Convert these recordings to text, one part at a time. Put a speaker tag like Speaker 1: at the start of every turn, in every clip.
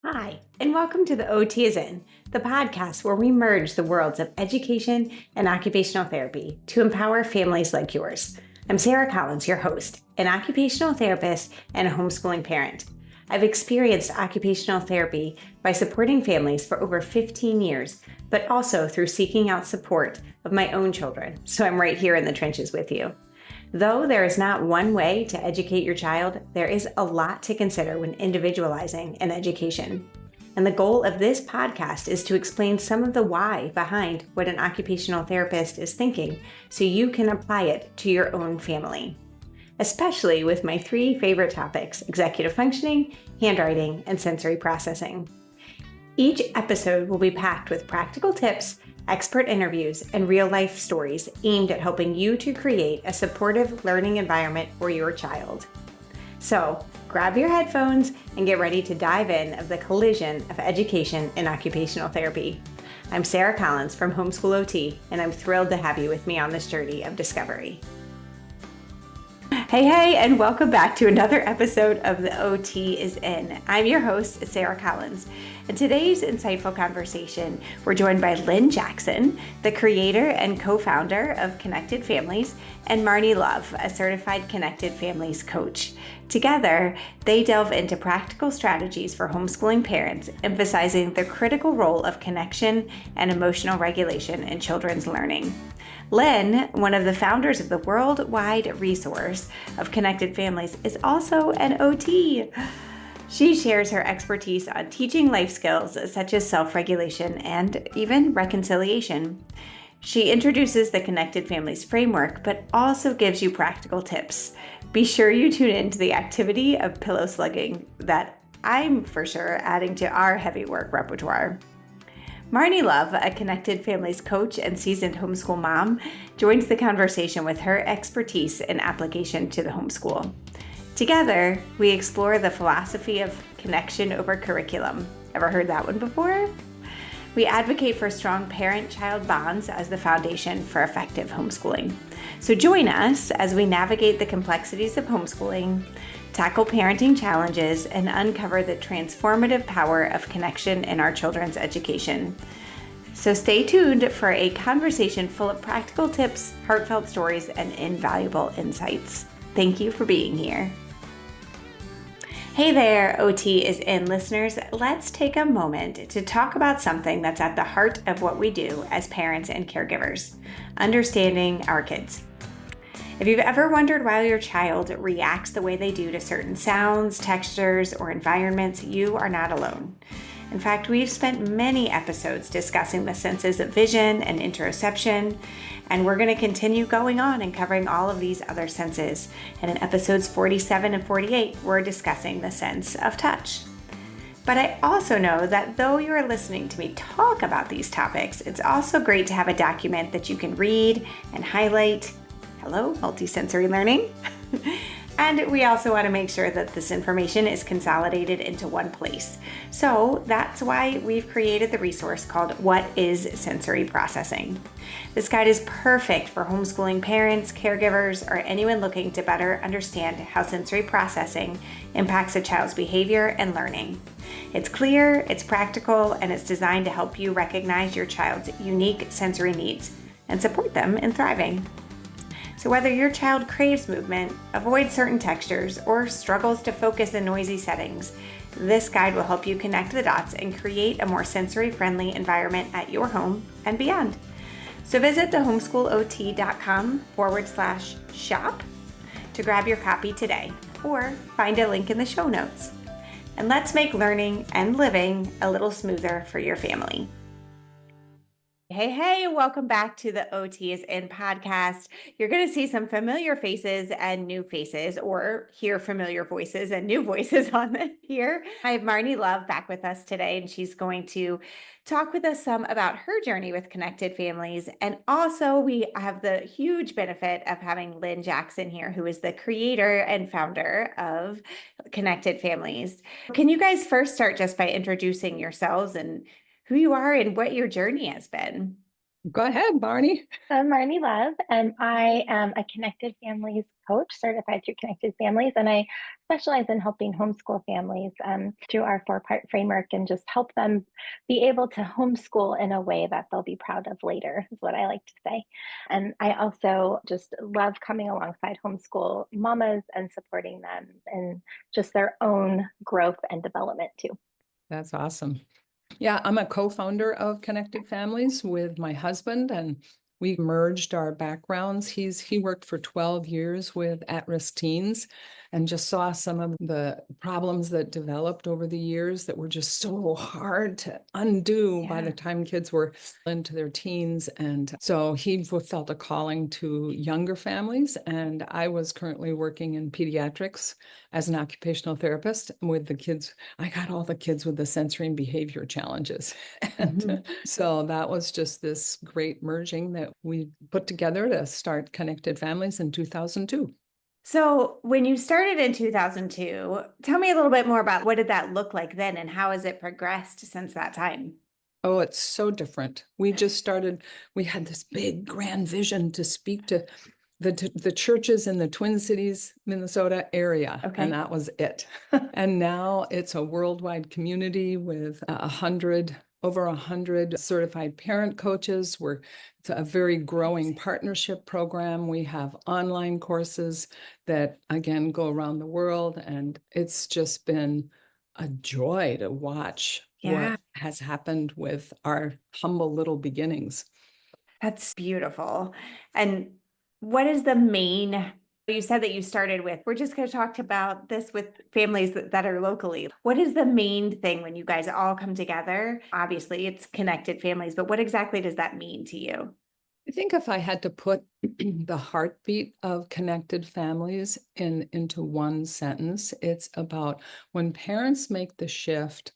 Speaker 1: Hi, and welcome to the OT is In, the podcast where we merge the worlds of education and occupational therapy to empower families like yours. I'm Sarah Collins, your host, an occupational therapist and a homeschooling parent. I've experienced occupational therapy by supporting families for over 15 years, but also through seeking out support of my own children, so I'm right here in the trenches with you. Though there is not one way to educate your child, there is a lot to consider when individualizing an education. And the goal of this podcast is to explain some of the why behind what an occupational therapist is thinking so you can apply it to your own family. Especially with my three favorite topics: executive functioning, handwriting, and sensory processing. Each episode will be packed with practical tips, expert interviews, and real-life stories aimed at helping you to create a supportive learning environment for your child. So, grab your headphones and get ready to dive in of the collision of education and occupational therapy. I'm Sarah Collins from Homeschool OT, and I'm thrilled to have you with me on this journey of discovery. Hey, and welcome back to another episode of the OT is In. I'm your host, Sarah Collins. In today's insightful conversation, we're joined by Lynn Jackson, the creator and co-founder of Connected Families, and Marnie Love, a certified Connected Families coach. Together, they delve into practical strategies for homeschooling parents, emphasizing the critical role of connection and emotional regulation in children's learning. Lynn, one of the founders of the worldwide resource of Connected Families, is also an OT. She shares her expertise on teaching life skills such as self-regulation and even reconciliation. She introduces the Connected Families framework, but also gives you practical tips. Be sure you tune in to the activity of pillow slugging that I'm for sure adding to our heavy work repertoire. Marnie Love, a Connected Families coach and seasoned homeschool mom, joins the conversation with her expertise in application to the homeschool. Together, we explore the philosophy of connection over curriculum. Ever heard that one before? We advocate for strong parent-child bonds as the foundation for effective homeschooling. So join us as we navigate the complexities of homeschooling, tackle parenting challenges, and uncover the transformative power of connection in our children's education. So stay tuned for a conversation full of practical tips, heartfelt stories, and invaluable insights. Thank you for being here. Hey there, OT is In listeners. Let's take a moment to talk about something that's at the heart of what we do as parents and caregivers: understanding our kids. If you've ever wondered why your child reacts the way they do to certain sounds, textures, or environments, you are not alone. In fact, we've spent many episodes discussing the senses of vision and interoception, and we're going to continue going on and covering all of these other senses. And in episodes 47 and 48, we're discussing the sense of touch. But I also know that though you are listening to me talk about these topics, it's also great to have a document that you can read and highlight. Hello, multisensory learning. And we also want to make sure that this information is consolidated into one place. So that's why we've created the resource called What is Sensory Processing? This guide is perfect for homeschooling parents, caregivers, or anyone looking to better understand how sensory processing impacts a child's behavior and learning. It's clear, it's practical, and it's designed to help you recognize your child's unique sensory needs and support them in thriving. So whether your child craves movement, avoids certain textures, or struggles to focus in noisy settings, this guide will help you connect the dots and create a more sensory-friendly environment at your home and beyond. So visit thehomeschoolot.com/shop to grab your copy today, or find a link in the show notes. And let's make learning and living a little smoother for your family. Hey, welcome back to the OT is In podcast. You're going to see some familiar faces and new faces, or hear familiar voices and new voices on here. I have Marnie Love back with us today, and she's going to talk with us some about her journey with Connected Families. And also we have the huge benefit of having Lynn Jackson here, who is the creator and founder of Connected Families. Can you guys first start just by introducing yourselves and who you are and what your journey has been?
Speaker 2: Go ahead, Marnie.
Speaker 3: I'm Marnie Love, and I am a Connected Families coach, certified through Connected Families, and I specialize in helping homeschool families through our four-part framework and just help them be able to homeschool in a way that they'll be proud of later, is what I like to say. And I also just love coming alongside homeschool mamas and supporting them in just their own growth and development too.
Speaker 2: That's awesome. Yeah, I'm a co-founder of Connected Families with my husband, and we merged our backgrounds. He worked for 12 years with at-risk teens and just saw some of the problems that developed over the years that were just so hard to undo by the
Speaker 1: Yeah.
Speaker 2: time kids were into their teens. And so he felt a calling to younger families, and I was currently working in pediatrics as an occupational therapist with the kids. I got all the kids with the sensory and behavior challenges. And
Speaker 1: Mhm.
Speaker 2: so that was just this great merging that we put together to start Connected Families in 2002.
Speaker 1: So, when you started in 2002, tell me a little bit more about what did that look like then and how has it progressed since that time?
Speaker 2: Oh, it's so different. We just started, we had this big grand vision to speak to the churches in the Twin Cities, Minnesota area, and
Speaker 1: Okay.
Speaker 2: that was it. And now it's a worldwide community with over 100 certified parent coaches. It's a very growing
Speaker 1: Amazing.
Speaker 2: partnership program. We have online courses that again go around the world, and it's just been a joy to watch
Speaker 1: Yeah,
Speaker 2: what has happened with our humble little beginnings.
Speaker 1: that's beautiful. And what is the main, you said that you started with, we're just going to talk about this with families that are locally. What is the main thing when you guys all come together? Obviously, it's connected families, but what exactly does that mean to you?
Speaker 2: I think if I had to put the heartbeat of connected families into one sentence, it's about when parents make the shift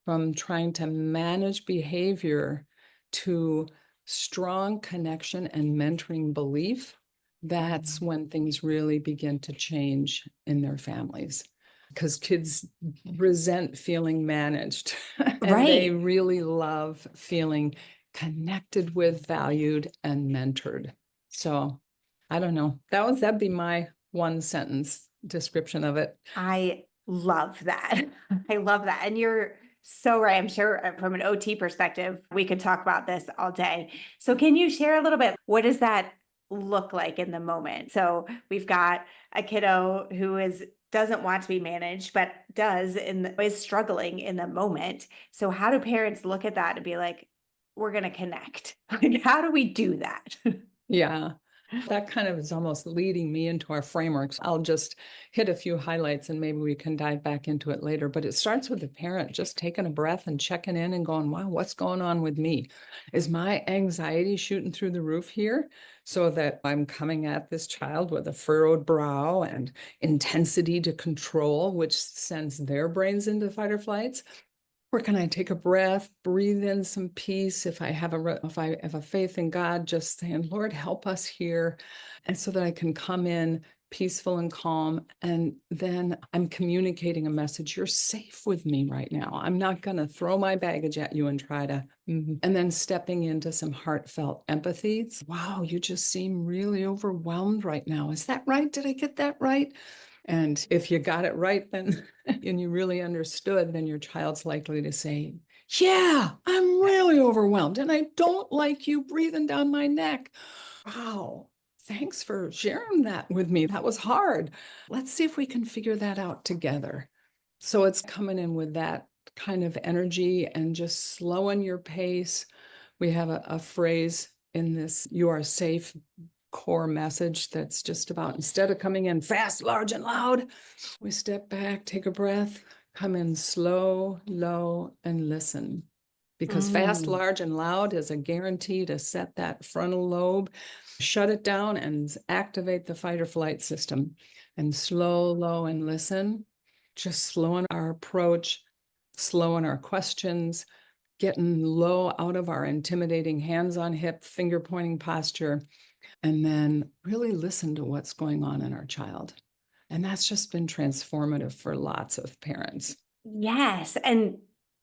Speaker 2: from trying to manage behavior to strong connection and mentoring belief, that's
Speaker 1: Mhm.
Speaker 2: when things really begin to change in their families. Because kids resent feeling managed and they
Speaker 1: Right.
Speaker 2: really love feeling connected with, valued, and mentored. So I don't know. That'd be my one sentence description of it.
Speaker 1: I love that. I love that. And you're so right. I'm sure from an OT perspective, we could talk about this all day. So, can you share a little bit? What does that look like in the moment? So, we've got a kiddo who is doesn't want to be managed, but does and is struggling in the moment. So, how do parents look at that and be like, we're going to connect? Like, how do we do that?
Speaker 2: Yeah. That kind of is almost leading me into our frameworks. I'll just hit a few highlights and maybe we can dive back into it later. But it starts with the parent just taking a breath and checking in and going, wow, what's going on with me? Is my anxiety shooting through the roof here so that I'm coming at this child with a furrowed brow and intensity to control, which sends their brains into fight or flights? Or can I take a breath, breathe in some peace? If I have a faith in God, just saying, Lord, help us here. And so that I can come in peaceful and calm. And then I'm communicating a message. You're safe with me right now. I'm not going to throw my baggage at you and try to, and then stepping into some heartfelt empathy. Wow, you just seem really overwhelmed right now. Is that right? Did I get that right? And if you got it right, then and you really understood, then your child's likely to say, yeah, I'm really overwhelmed and I don't like you breathing down my neck. Wow, thanks for sharing that with me. That was hard. Let's see if we can figure that out together. So it's coming in with that kind of energy and just slowing your pace. We have a phrase in this, you are safe core message that's just about instead of coming in fast, large, and loud, we step back, take a breath, come in slow, low, and listen. Because fast,
Speaker 1: Mm.
Speaker 2: large, and loud is a guarantee to set that frontal lobe, shut it down, and activate the fight or flight system. And slow, low, and listen, just slowing our approach, slowing our questions, getting low out of our intimidating hands on hip, finger pointing posture, and then really listen to what's going on in our child. And that's just been transformative for lots of parents.
Speaker 1: Yes. And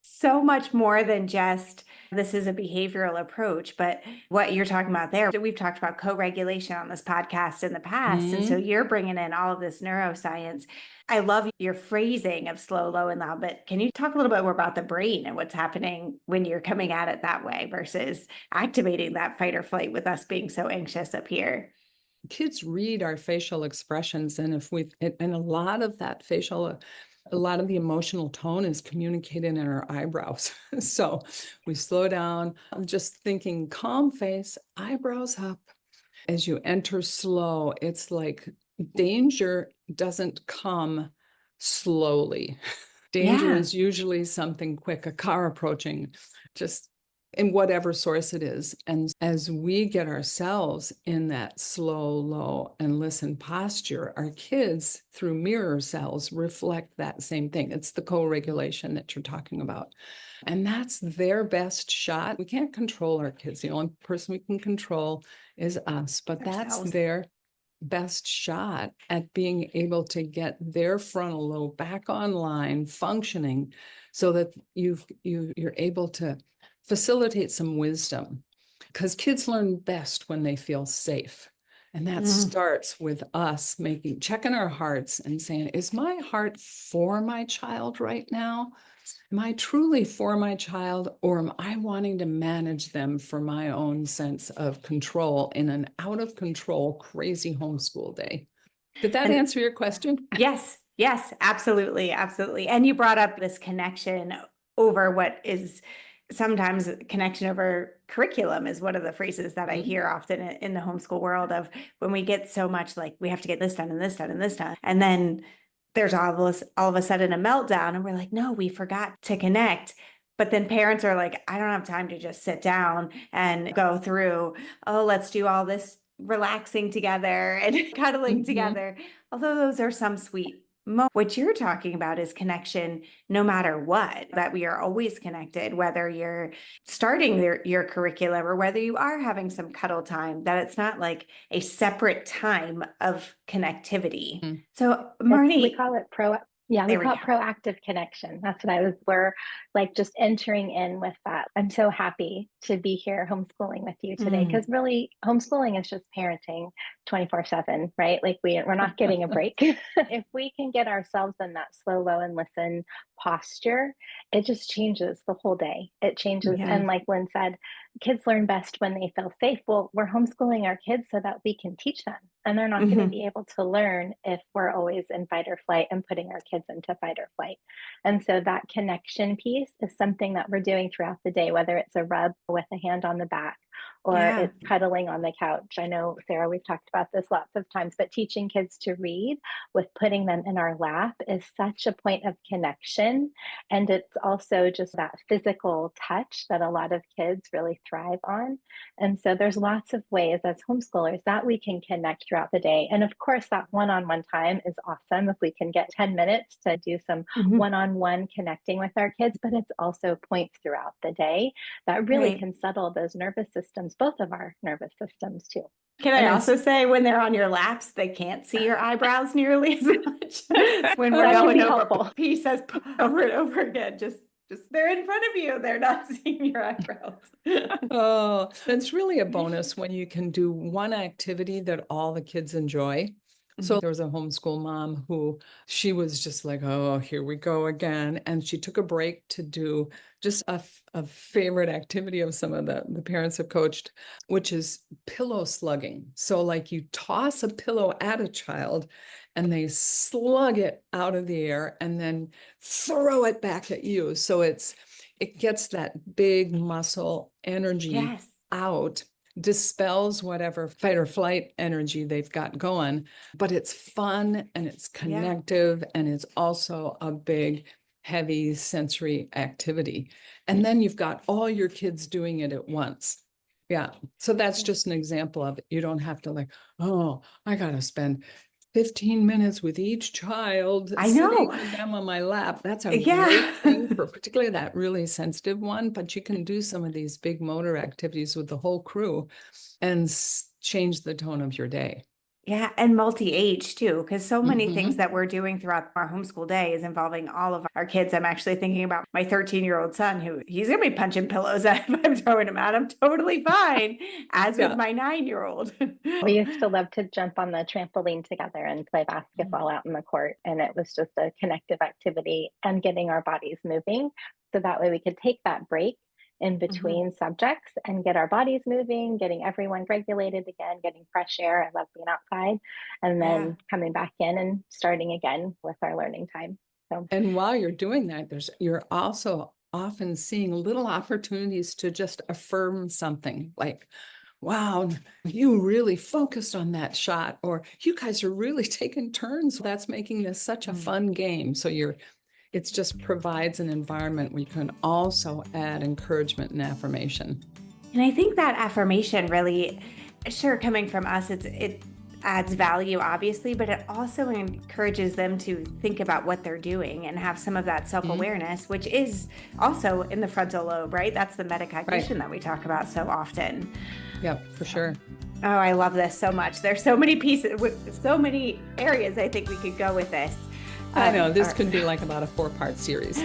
Speaker 1: so much more than just this is a behavioral approach, but what you're talking about there, we've talked about co-regulation on this podcast in the past. And so
Speaker 2: Mhm.
Speaker 1: you're bringing in all of this neuroscience. I love your phrasing of slow, low, and loud, but can you talk a little bit more about the brain and what's happening when you're coming at it that way versus activating that fight or flight with us being so anxious up here?
Speaker 2: Kids read our facial expressions, and and a lot of that a lot of the emotional tone is communicated in our eyebrows. So we slow down, just thinking calm face, eyebrows up. As you enter slow, it's like danger doesn't come slowly. Danger
Speaker 1: Yeah.
Speaker 2: is usually something quick, a car approaching, just in whatever source it is. And as we get ourselves in that slow, low, and listen posture, our kids, through mirror cells, reflect that same thing. It's the co-regulation that you're talking about. And that's their best shot. We can't control our kids. The only person we can control is us, but that's
Speaker 1: Ourselves.
Speaker 2: their best shot at being able to get their frontal lobe back online functioning so that you're able to facilitate some wisdom, because kids learn best when they feel safe. And that
Speaker 1: Mm.
Speaker 2: starts with us checking our hearts and saying, is my heart for my child right now? Am I truly for my child, or am I wanting to manage them for my own sense of control in an out of control, crazy homeschool day? Did that
Speaker 1: And
Speaker 2: answer your question?
Speaker 1: yes, yes, absolutely, absolutely. And you brought up this connection over what is sometimes connection over curriculum is one of the phrases that I
Speaker 2: Mhm.
Speaker 1: hear often in the homeschool world of when we get so much like we have to get this done and this done and this done. And then there's all of a sudden a meltdown and we're like, no, we forgot to connect. But then parents are like, I don't have time to just sit down and go through, oh, let's do all this relaxing together and cuddling
Speaker 2: Mhm.
Speaker 1: together. Although those are some sweet moments. What you're talking about is connection no matter what, that we are always connected, whether you're starting your curriculum or whether you are having some cuddle time, that it's not like a separate time of connectivity.
Speaker 2: Mm.
Speaker 1: So,
Speaker 3: We
Speaker 1: Marnie,
Speaker 3: call it we
Speaker 1: there we
Speaker 3: call
Speaker 1: go.
Speaker 3: it proactive connection. That's what we're like just entering in with that. I'm so happy to be here homeschooling with you today
Speaker 1: Mm.
Speaker 3: because really homeschooling is just parenting 24/7, right? Like we're not getting a break. If we can get ourselves in that slow, low, and listen posture, it just changes the whole day. It changes.
Speaker 1: Yeah.
Speaker 3: And like Lynn said, kids learn best when they feel safe. Well, we're homeschooling our kids so that we can teach them. And they're not going to
Speaker 1: Mhm.
Speaker 3: be able to learn if we're always in fight or flight and putting our kids into fight or flight. And so that connection piece is something that we're doing throughout the day, whether it's a rub with a hand on the back or
Speaker 1: Yeah.
Speaker 3: it's cuddling on the couch. I know, Sarah, we've talked about this lots of times, but teaching kids to read with putting them in our lap is such a point of connection. And it's also just that physical touch that a lot of kids really thrive on. And so there's lots of ways as homeschoolers that we can connect throughout the day. And of course, that one on one time is awesome if we can get 10 minutes to do some
Speaker 1: Mhm.
Speaker 3: one on one connecting with our kids, but it's also points throughout the day that really
Speaker 1: Right.
Speaker 3: can settle those nervous systems, both of our nervous systems too.
Speaker 1: Can I
Speaker 3: And then
Speaker 1: also say when they're on your laps, they can't see your eyebrows nearly as much when we're
Speaker 3: that can
Speaker 1: going
Speaker 3: be
Speaker 1: over
Speaker 3: helpful.
Speaker 1: pieces over and over again. Just they're in front of you. They're not seeing your eyebrows.
Speaker 2: Oh, it's really a bonus when you can do one activity that all the kids enjoy. So
Speaker 1: Mhm.
Speaker 2: there was a homeschool mom who she was just like, oh, here we go again. And she took a break to do just a favorite activity of some of the parents have coached, which is pillow slugging. So like you toss a pillow at a child and they slug it out of the air and then throw it back at you. So it gets that big muscle energy
Speaker 1: Yes.
Speaker 2: out, dispels whatever fight or flight energy they've got going, but it's fun and it's
Speaker 1: Yeah.
Speaker 2: connective and it's also a big, heavy sensory activity. And then you've got all your kids doing it at once. Yeah. So that's
Speaker 1: Yeah.
Speaker 2: just an example of it. You don't have to like, oh, I got to spend 15 minutes with each child
Speaker 1: I
Speaker 2: sitting
Speaker 1: know.
Speaker 2: with them on my lap. That's a great
Speaker 1: Yeah.
Speaker 2: thing for particularly that really sensitive one, but you can do some of these big motor activities with the whole crew and change the tone of your day.
Speaker 1: Yeah, and multi-age too, because so many things
Speaker 2: Mhm.
Speaker 1: that we're doing throughout our homeschool day is involving all of our kids. I'm actually thinking about my 13-year-old son who he's gonna be punching pillows if I'm throwing him out. I'm totally fine, as with
Speaker 2: Yeah.
Speaker 1: my 9-year-old.
Speaker 3: We used to love to jump on the trampoline together and play basketball out in the court. And it was just a connective activity and getting our bodies moving. So that way we could take that break in
Speaker 1: Mhm.
Speaker 3: between subjects and get our bodies moving, getting everyone regulated again, getting fresh air. I love being outside, and
Speaker 1: Yeah.
Speaker 3: then coming back in and starting again with our learning time. So
Speaker 2: And while you're doing that, you're also often seeing little opportunities to just affirm something like, wow, you really focused on that shot, or you guys are really taking turns. That's making this such a
Speaker 1: Mm.
Speaker 2: fun game. So it just provides an environment where you can also add encouragement and affirmation.
Speaker 1: And I think that affirmation really, sure, coming from us, it adds value, obviously, but it also encourages them to think about what they're doing and have some of that
Speaker 2: Mhm.
Speaker 1: self-awareness, which is also in the frontal lobe, right? That's the
Speaker 2: Right.
Speaker 1: metacognition that we talk about so often.
Speaker 2: Yep, for
Speaker 1: So,
Speaker 2: sure.
Speaker 1: oh, I love this so much. There's so many pieces, so many areas I think we could go with this.
Speaker 2: I know this
Speaker 1: Or-
Speaker 2: could be like about a 4-part series.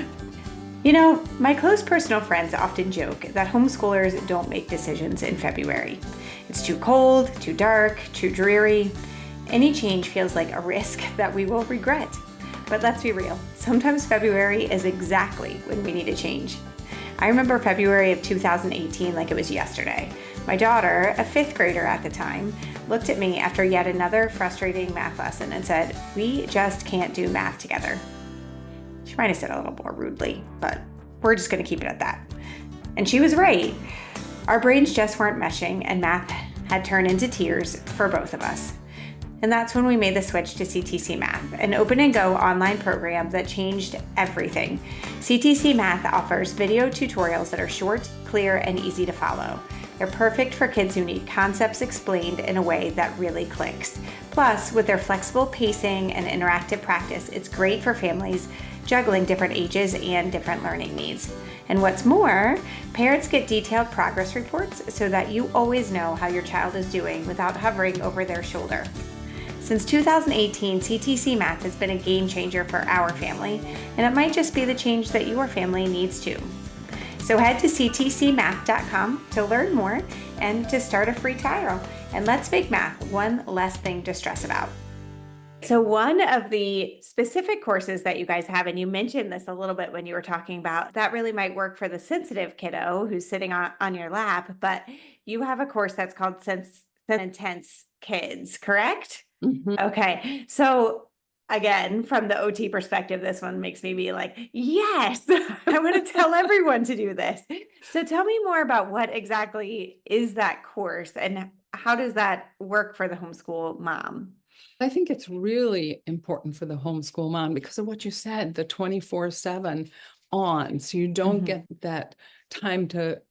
Speaker 1: You know, my close personal friends often joke that homeschoolers don't make decisions in February. It's too cold, too dark, too dreary. Any change feels like a risk that we will regret. But let's be real, sometimes February is exactly when we need a change. I remember February of 2018 like it was yesterday. My daughter, a fifth grader at the time, looked at me after yet another frustrating math lesson and said, "We just can't do math together." She might have said it a little more rudely, but we're just going to keep it at that. And she was right. Our brains just weren't meshing, and math had turned into tears for both of us. And that's when we made the switch to CTC Math, an open and go online program that changed everything. CTC Math offers video tutorials that are short, clear, and easy to follow. They're perfect for kids who need concepts explained in a way that really clicks. Plus, with their flexible pacing and interactive practice, it's great for families juggling different ages and different learning needs. And what's more, parents get detailed progress reports so that you always know how your child is doing without hovering over their shoulder. Since 2018, CTC Math has been a game changer for our family, and it might just be the change that your family needs too. So head to ctcmath.com to learn more and to start a free trial. And let's make math one less thing to stress about. So one of the specific courses that you guys have, and you mentioned this a little bit when you were talking about, that really might work for the sensitive kiddo who's sitting on your lap, but you have a course that's called Sense Intense Kids, correct?
Speaker 2: Mhm.
Speaker 1: Okay. So again, from the OT perspective, this one makes me be like, yes, I want to tell everyone to do this. So tell me more about what exactly is that course and how does that work for the homeschool mom?
Speaker 2: I think it's really important for the homeschool mom because of what you said, the 24/7 on. So you don't
Speaker 1: Mhm.
Speaker 2: get that time to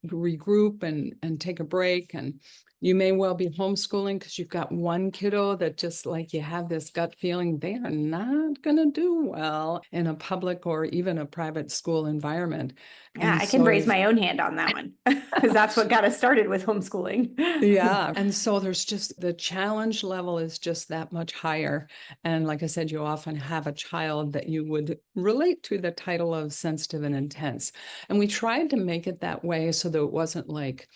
Speaker 2: regroup and take a break. And you may well be homeschooling because you've got one kiddo that just like you have this gut feeling they are not going to do well in a public or even a private school environment.
Speaker 1: Yeah,
Speaker 2: And
Speaker 1: I can
Speaker 2: so
Speaker 1: raise my own hand on that one because that's what got us started with homeschooling.
Speaker 2: yeah. And so there's just the challenge level is just that much higher. And like I said, you often have a child that you would relate to the title of sensitive and intense. And we tried to make it that way so that it wasn't like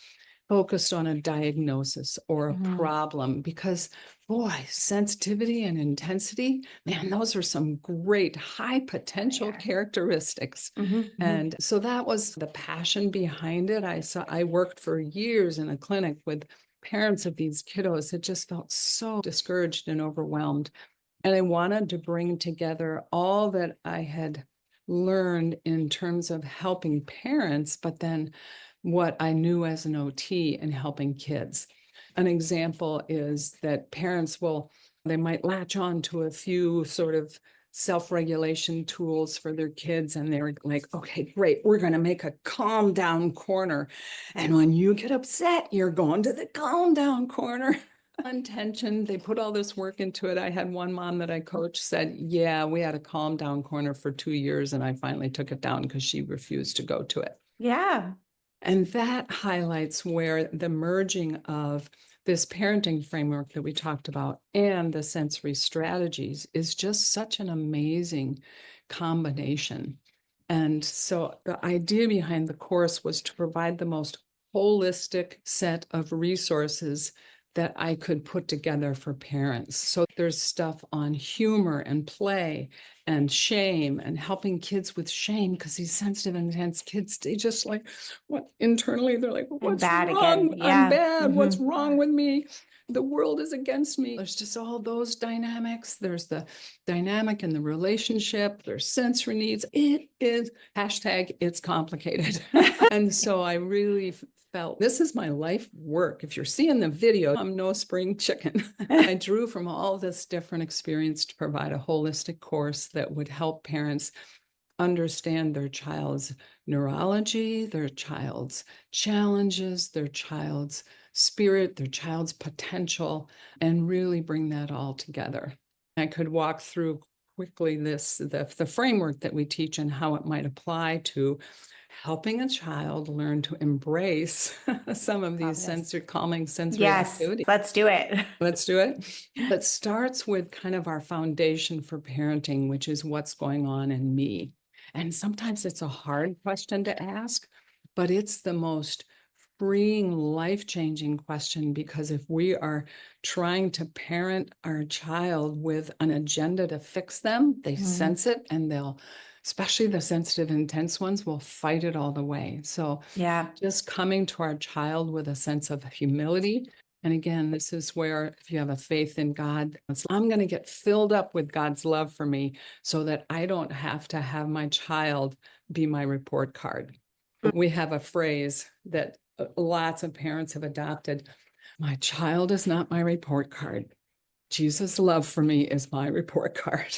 Speaker 2: focused on a diagnosis or a
Speaker 1: Mhm.
Speaker 2: problem because boy, sensitivity and intensity, man, those are some great high potential
Speaker 1: Yeah.
Speaker 2: characteristics.
Speaker 1: Mhm, mhm.
Speaker 2: And so that was the passion behind it. I worked for years in a clinic with parents of these kiddos that just felt so discouraged and overwhelmed. And I wanted to bring together all that I had learned in terms of helping parents, but then what I knew as an OT in helping kids. An example is that they might latch on to a few sort of self-regulation tools for their kids. And they're like, okay, great, we're going to make a calm down corner. And when you get upset, you're going to the calm down corner. Intention. They put all this work into it. I had one mom that I coached said, yeah, we had a calm down corner for 2 years and I finally took it down because she refused to go to it.
Speaker 1: Yeah.
Speaker 2: And that highlights where the merging of this parenting framework that we talked about and the sensory strategies is just such an amazing combination. And so the idea behind the course was to provide the most holistic set of resources that I could put together for parents. So there's stuff on humor and play and shame and helping kids with shame, because these sensitive, intense kids, they just like, what internally they're like, what's
Speaker 1: bad
Speaker 2: wrong?
Speaker 1: again.
Speaker 2: I'm
Speaker 1: Yeah.
Speaker 2: bad. What's wrong with me? The world is against me. There's just all those dynamics. There's the dynamic in the relationship. There's sensory needs. It is #it's complicated. And so I really felt this is my life work. If you're seeing the video, I'm no spring chicken. I drew from all this different experience to provide a holistic course that would help parents understand their child's neurology, their child's challenges, their child's spirit, their child's potential, and really bring that all together. I could walk through quickly the framework that we teach and how it might apply to helping a child learn to embrace some of these calming sensory
Speaker 1: Yes,
Speaker 2: activities.
Speaker 1: let's do it.
Speaker 2: Let's do it. It starts with kind of our foundation for parenting, which is what's going on in me. And sometimes it's a hard question to ask, but it's the most freeing, life-changing question, because if we are trying to parent our child with an agenda to fix them, they sense it, and they'll, especially the sensitive, intense ones, will fight it all the way. So
Speaker 1: Yeah.
Speaker 2: just coming to our child with a sense of humility. And again, this is where, if you have a faith in God, I'm going to get filled up with God's love for me so that I don't have to have my child be my report card. We have a phrase that lots of parents have adopted. My child is not my report card. Jesus' love for me is my report card.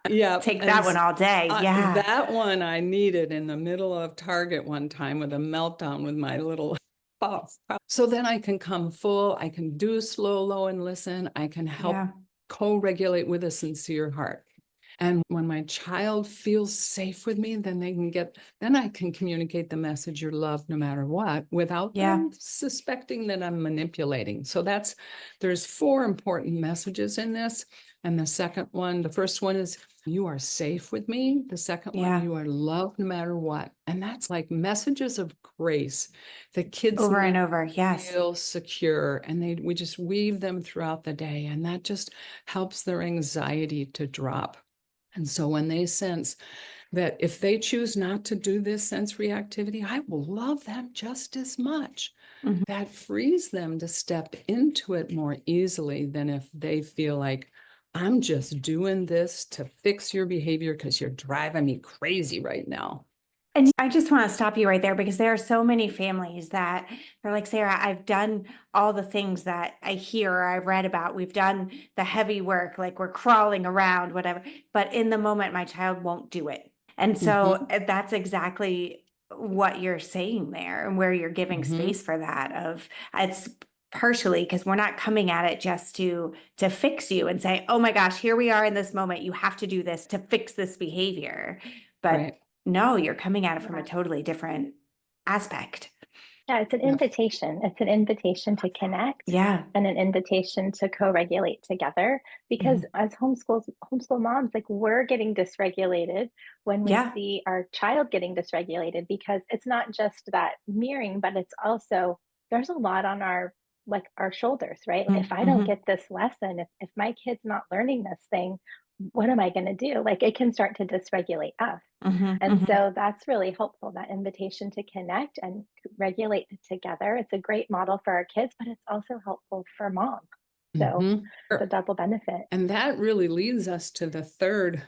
Speaker 2: Yeah.
Speaker 1: Take that one all day. Yeah.
Speaker 2: That one I needed in the middle of Target one time with a meltdown with my little so then I can come full, I can do slow, low, and listen. I can help co-regulate with a sincere heart. And when my child feels safe with me, then I can communicate the message, you're loved no matter what, without them suspecting that I'm manipulating. So there's 4 important messages in this. And the first one is, you are safe with me. The second one, you are loved no matter what. And that's like messages of grace that kids
Speaker 1: over and over. Yes.
Speaker 2: feel secure, and we just weave them throughout the day. And that just helps their anxiety to drop. And so when they sense that if they choose not to do this sensory activity, I will love them just as much. That frees them to step into it more easily than if they feel like, I'm just doing this to fix your behavior because you're driving me crazy right now.
Speaker 1: And I just want to stop you right there, because there are so many families that they're like, Sarah, I've done all the things that I hear or I've read about. We've done the heavy work, like we're crawling around, whatever. But in the moment, my child won't do it. And so that's exactly what you're saying there, and where you're giving space for that. It's partially because we're not coming at it just to fix you and say, oh my gosh, here we are in this moment. You have to do this to fix this behavior. But no, you're coming at it from a totally different aspect.
Speaker 3: Yeah, it's an invitation. It's an invitation to connect.
Speaker 1: Yeah.
Speaker 3: And an invitation to co-regulate together. Because as homeschool moms, like, we're getting dysregulated when we see our child getting dysregulated, because it's not just that mirroring, but it's also, there's a lot on our shoulders, right? If I don't get this lesson, if my kid's not learning this thing, what am I going to do? Like, it can start to dysregulate us. And so that's really helpful, that invitation to connect and regulate together. It's a great model for our kids, but it's also helpful for mom. So it's a double benefit.
Speaker 2: And that really leads us to the third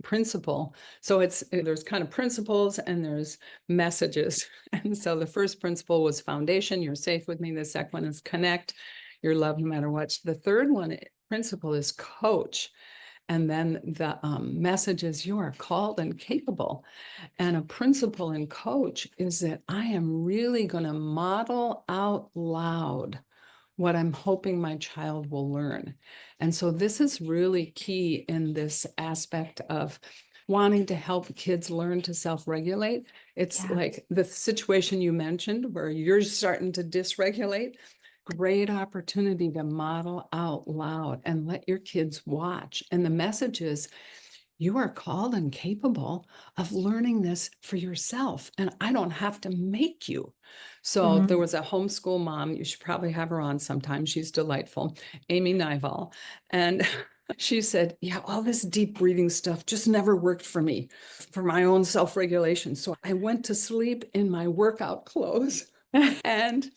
Speaker 2: principle. So there's kind of principles and there's messages. And so the first principle was foundation, you're safe with me. The second one is connect, you're loved no matter what. The third principle is coach. And then the message is, you are called and capable. And a principle in coach is that I am really going to model out loud what I'm hoping my child will learn. And so this is really key in this aspect of wanting to help kids learn to self-regulate. It's like the situation you mentioned where you're starting to dysregulate. great opportunity to model out loud and let your kids watch. And the message is, you are called and capable of learning this for yourself, and I don't have to make you. So there was a homeschool mom, you should probably have her on sometime. She's delightful, Amy Nival. And she said, yeah, all this deep breathing stuff just never worked for me, for my own self-regulation. So I went to sleep in my workout clothes. And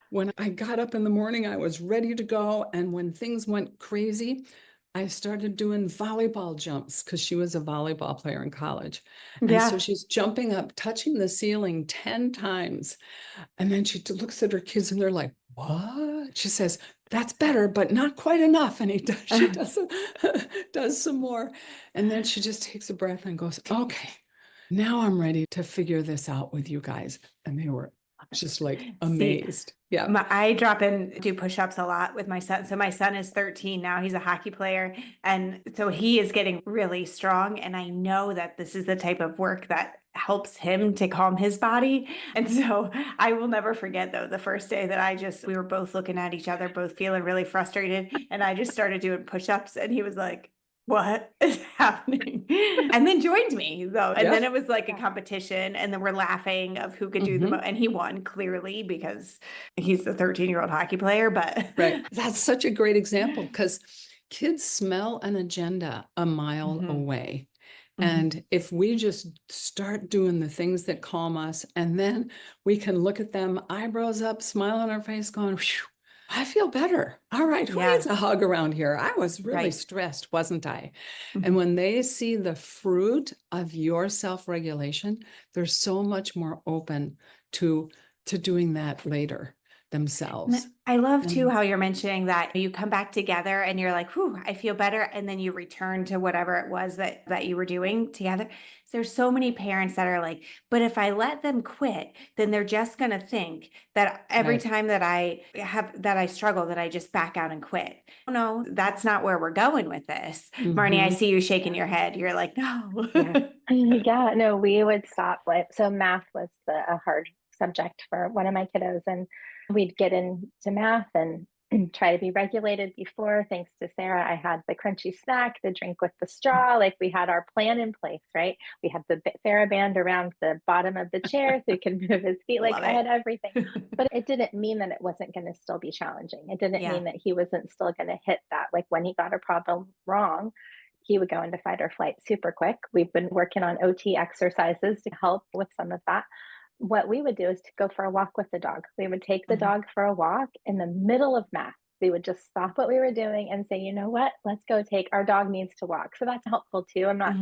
Speaker 2: when I got up in the morning, I was ready to go. And when things went crazy, I started doing volleyball jumps because she was a volleyball player in college. And so
Speaker 1: Yeah.
Speaker 2: she's jumping up, touching the ceiling 10 times. And then she looks at her kids and they're like, what? She says, that's better, but not quite enough. And she does some more. And then she just takes a breath and goes, okay, now I'm ready to figure this out with you guys. And they were just like
Speaker 1: See,
Speaker 2: amazed. Yeah.
Speaker 1: I drop in, do push-ups a lot with my son. So my son is 13 now. He's a hockey player. And so he is getting really strong. And I know that this is the type of work that helps him to calm his body. And so I will never forget, though, the first day that we were both looking at each other, both feeling really frustrated. And I just started doing push-ups and he was like, what is happening? And then joined me, though. And then it was like a competition, and then we're laughing of who could do the most. And he won, clearly, because he's the 13-year-old hockey player. But
Speaker 2: right. That's such a great example, because kids smell an agenda a mile away. And if we just start doing the things that calm us, and then we can look at them, eyebrows up, smile on our face, going, phew, I feel better. All right, who needs a hug around here? I was really stressed, wasn't I? And when they see the fruit of your self-regulation, they're so much more open to doing that later themselves.
Speaker 1: I love too how you're mentioning that you come back together and you're like, whew, I feel better. And then you return to whatever it was that you were doing together. So there's so many parents that are like, but if I let them quit, then they're just going to think that every time that I struggle, that I just back out and quit. No, that's not where we're going with this. Marnie, I see you shaking your head. You're like, no.
Speaker 3: Yeah, no, we would stop. So math was a hard subject for one of my kiddos, and we'd get into math and try to be regulated before. Thanks to Sarah, I had the crunchy snack, the drink with the straw. Like, we had our plan in place, right? We had the TheraBand around the bottom of the chair so he could move his feet. Like, I had everything. But it didn't mean that it wasn't going to still be challenging. It didn't mean that he wasn't still going to hit that. Like, when he got a problem wrong, he would go into fight or flight super quick. We've been working on OT exercises to help with some of that. What we would do is to go for a walk with the dog. We would take the dog for a walk in the middle of math. We would just stop what we were doing and say, you know what, let's go our dog needs to walk. So that's helpful too. I'm not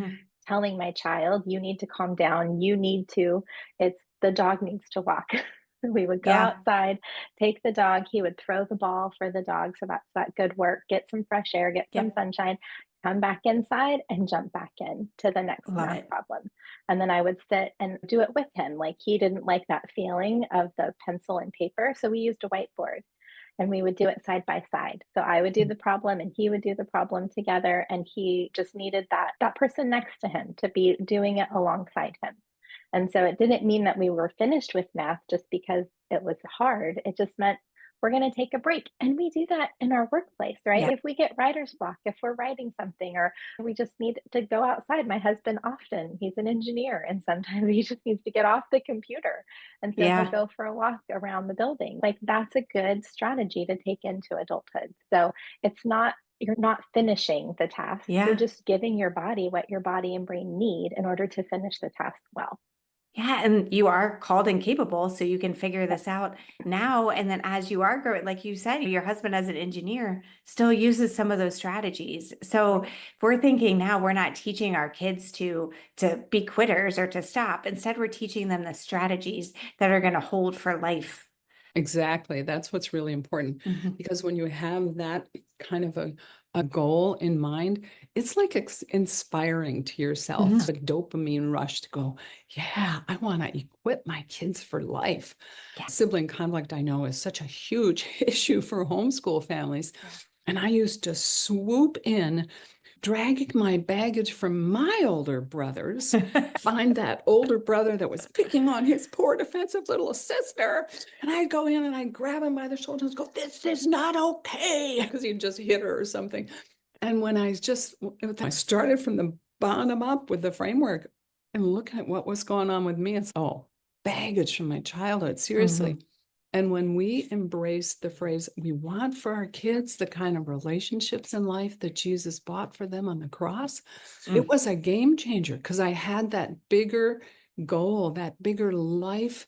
Speaker 3: telling my child, you need to calm down. It's the dog needs to walk. We would go outside, take the dog. He would throw the ball for the dog. So that's that good work. Get some fresh air, get some sunshine, come back inside and jump back in to the next math problem. And then I would sit and do it with him. Like, he didn't like that feeling of the pencil and paper. So we used a whiteboard and we would do it side by side. So I would do the problem and he would do the problem together. And he just needed that person next to him to be doing it alongside him. And so it didn't mean that we were finished with math just because it was hard. It just meant we're going to take a break. And we do that in our workplace, right? If we get writer's block, if we're writing something, or we just need to go outside. My husband he's an engineer, and sometimes he just needs to get off the computer. And so he'll go for a walk around the building. Like, that's a good strategy to take into adulthood. So you're not finishing the task. You're just giving your body what your body and brain need in order to finish the task well.
Speaker 1: Yeah, and you are called and capable, so you can figure this out now. And then as you are growing, like you said, your husband as an engineer still uses some of those strategies. So if we're thinking now, we're not teaching our kids to be quitters or to stop. Instead, we're teaching them the strategies that are going to hold for life.
Speaker 2: Exactly. That's what's really important, because when you have that kind of a goal in mind, it's like inspiring to yourself, a dopamine rush to go, yeah, I want to equip my kids for life. Sibling conflict, I know, is such a huge issue for homeschool families. And I used to swoop in dragging my baggage from my older brothers, find that older brother that was picking on his poor defensive little sister. And I'd go in and I'd grab him by the shoulders and go, this is not okay, because he'd just hit her or something. And when I started from the bottom up with the framework and looking at what was going on with me, it's baggage from my childhood, seriously.
Speaker 1: Mhm.
Speaker 2: And when we embrace the phrase, we want for our kids the kind of relationships in life that Jesus bought for them on the cross, it was a game changer, because I had that bigger goal, that bigger life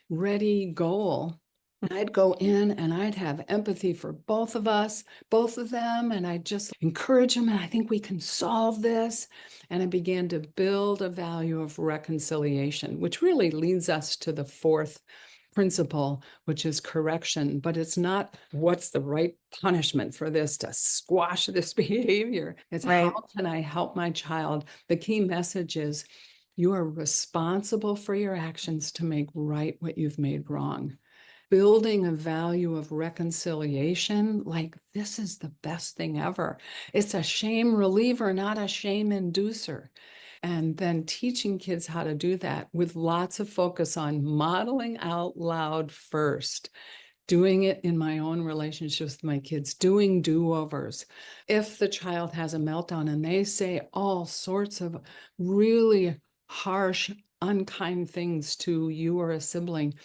Speaker 2: ready goal. I'd go in and I'd have empathy for both of them, and I'd just encourage them. And I think we can solve this. And I began to build a value of reconciliation, which really leads us to the fourth principle, which is correction. But it's not what's the right punishment for this to squash this behavior. It's
Speaker 1: Right.
Speaker 2: how can I help my child? The key message is you are responsible for your actions to make right what you've made wrong. Building a value of reconciliation, like this is the best thing ever. It's a shame reliever, not a shame inducer. And then teaching kids how to do that with lots of focus on modeling out loud first, doing it in my own relationships with my kids, doing do-overs. If the child has a meltdown and they say all sorts of really harsh, unkind things to you or a sibling,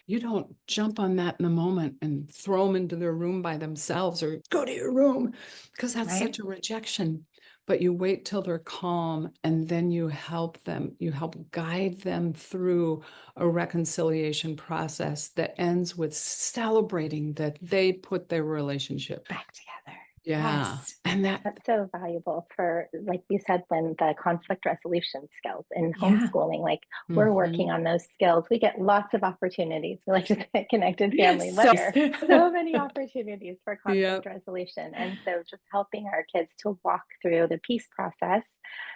Speaker 2: you don't jump on that in a moment and throw them into their room by themselves or go to your room, because that's
Speaker 1: Right.
Speaker 2: such a rejection. But you wait till they're calm, and then you help them. You help guide them through a reconciliation process that ends with celebrating that they put their relationship
Speaker 1: Back together.
Speaker 2: Yeah.
Speaker 1: Yes.
Speaker 2: And that,
Speaker 3: That's so valuable for, like you said, Lynn, the conflict resolution skills in
Speaker 1: Yeah.
Speaker 3: homeschooling. Like we're working on those skills. We get lots of opportunities. We like to say connected family
Speaker 1: So-
Speaker 3: layer. So many opportunities for conflict
Speaker 2: Yep.
Speaker 3: resolution. And so just helping our kids to walk through the peace process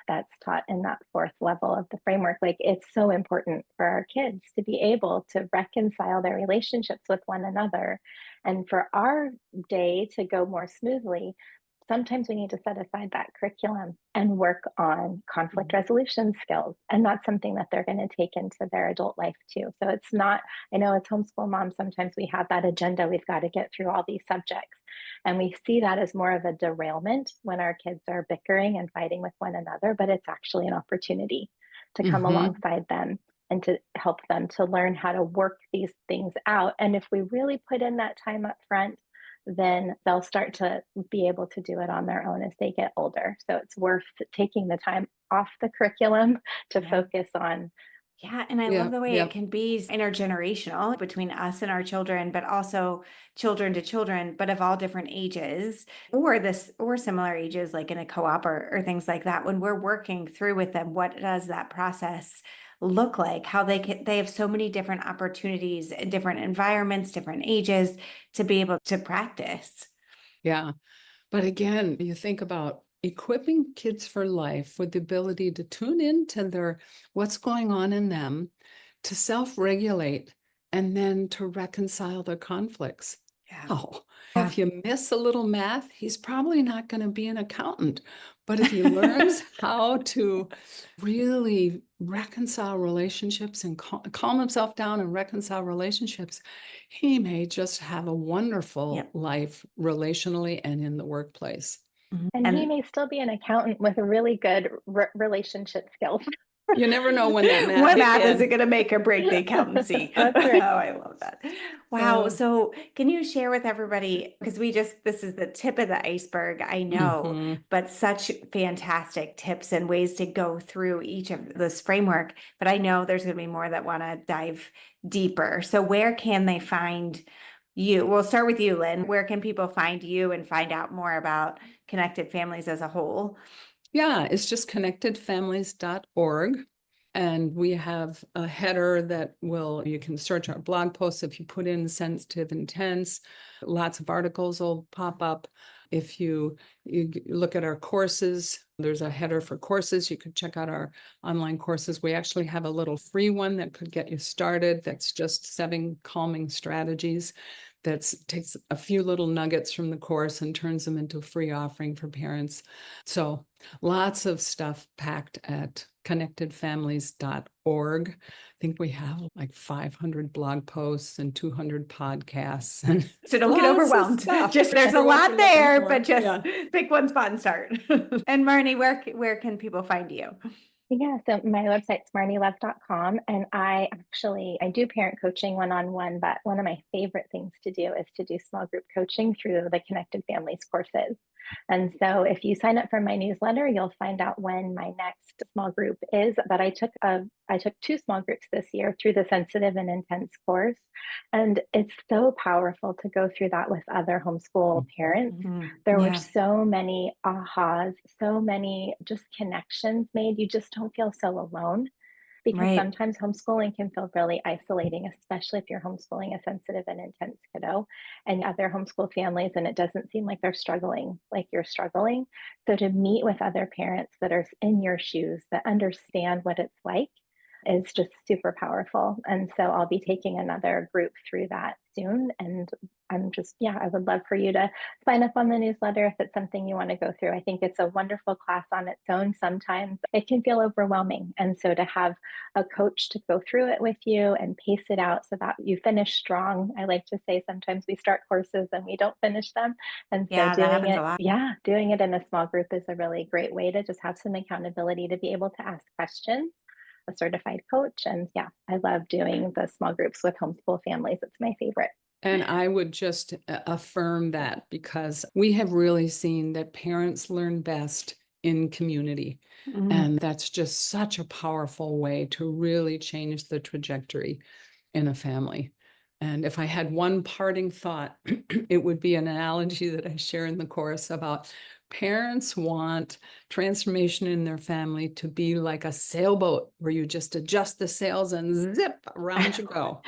Speaker 3: that's taught in that fourth level of the framework. Like it's so important for our kids to be able to reconcile their relationships with one another. And for our day to go more smoothly, sometimes we need to set aside that curriculum and work on conflict resolution skills. And that's something that they're going to take into their adult life too. So it's not, I know as homeschool moms, sometimes we have that agenda. We've got to get through all these subjects. And we see that as more of a derailment when our kids are bickering and fighting with one another, but it's actually an opportunity to come alongside them and to help them to learn how to work these things out. And if we really put in that time up front, then they'll start to be able to do it on their own as they get older. So it's worth taking the time off the curriculum to focus on.
Speaker 1: Yeah, and I love the way it can be intergenerational between us and our children, but also children to children, but of all different ages or similar ages, like in a co-op or things like that. When we're working through with them, what does that process look like? How they have so many different opportunities in different environments, different ages to be able to practice.
Speaker 2: Yeah. But again, you think about equipping kids for life with the ability to tune into what's going on in them, to self-regulate, and then to reconcile their conflicts. Oh, if you miss a little math, he's probably not going to be an accountant. But if he learns how to really reconcile relationships and calm himself down and reconcile relationships, he may just have a wonderful life relationally and in the workplace.
Speaker 3: And he may still be an accountant with a really good relationship skills.
Speaker 2: You never know when that
Speaker 1: What math
Speaker 2: math
Speaker 1: is it going to make or break the accountancy?
Speaker 3: That's right.
Speaker 1: Oh, I love that. Wow. So can you share with everybody, because this is the tip of the iceberg, I know, but such fantastic tips and ways to go through each of this framework. But I know there's going to be more that want to dive deeper. So where can they find you? We'll start with you, Lynn. Where can people find you and find out more about Connected Families as a whole?
Speaker 2: Yeah, it's just connectedfamilies.org. And we have a header that you can search our blog posts. If you put in sensitive intents, lots of articles will pop up. If you look at our courses, there's a header for courses. You could check out our online courses. We actually have a little free one that could get you started. That's just 7 calming strategies that takes a few little nuggets from the course and turns them into a free offering for parents. So lots of stuff packed at connectedfamilies.org. I think we have like 500 blog posts and 200 podcasts. And
Speaker 1: so don't get overwhelmed. Just there's a lot there, but just pick one spot and start. And Marnie, where can people find you?
Speaker 3: Yeah, so my website's marnielove.com, and I do parent coaching one-on-one, but one of my favorite things to do is to do small group coaching through the Connected Families courses. And so if you sign up for my newsletter, you'll find out when my next small group is. But I took 2 small groups this year through the Sensitive and Intense course. And it's so powerful to go through that with other homeschool parents. There were so many ahas, so many just connections made. You just don't feel so alone. Because sometimes homeschooling can feel really isolating, especially if you're homeschooling a sensitive and intense kiddo and other homeschool families, and it doesn't seem like they're struggling like you're struggling. So to meet with other parents that are in your shoes, that understand what it's like, is just super powerful. And so I'll be taking another group through that soon. And I'm just, I would love for you to sign up on the newsletter if it's something you want to go through. I think it's a wonderful class on its own. Sometimes it can feel overwhelming. And so to have a coach to go through it with you and pace it out so that you finish strong. I like to say sometimes we start courses and we don't finish them. And so
Speaker 1: that happens a lot.
Speaker 3: Doing it in a small group is a really great way to just have some accountability to be able to ask questions. A certified coach. And I love doing the small groups with homeschool families. It's my favorite.
Speaker 2: And I would just affirm that, because we have really seen that parents learn best in community. And that's just such a powerful way to really change the trajectory in a family. And if I had one parting thought, it would be an analogy that I share in the course about parents want transformation in their family to be like a sailboat where you just adjust the sails and zip, around you go.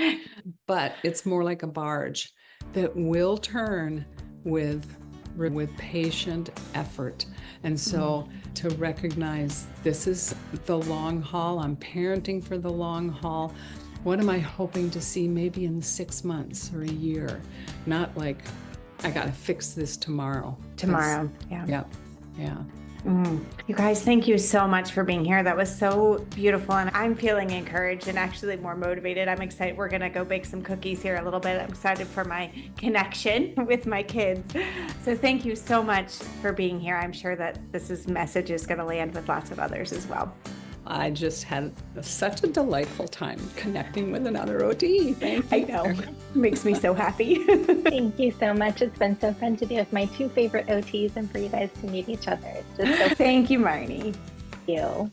Speaker 2: But it's more like a barge that will turn with patient effort. And so to recognize this is the long haul, I'm parenting for the long haul. What am I hoping to see maybe in 6 months or a year? Not like, I got to fix this tomorrow. Yeah.
Speaker 1: You guys, thank you so much for being here. That was so beautiful. And I'm feeling encouraged and actually more motivated. I'm excited. We're going to go bake some cookies here a little bit. I'm excited for my connection with my kids. So thank you so much for being here. I'm sure that this message is going to land with lots of others as well.
Speaker 2: I just had such a delightful time connecting with another OT. Thank you.
Speaker 1: I know. It makes me so happy.
Speaker 3: Thank you so much. It's been so fun to be with my 2 favorite OTs and for you guys to meet each other. It's just so
Speaker 1: Thank you, Marnie.
Speaker 3: Thank you.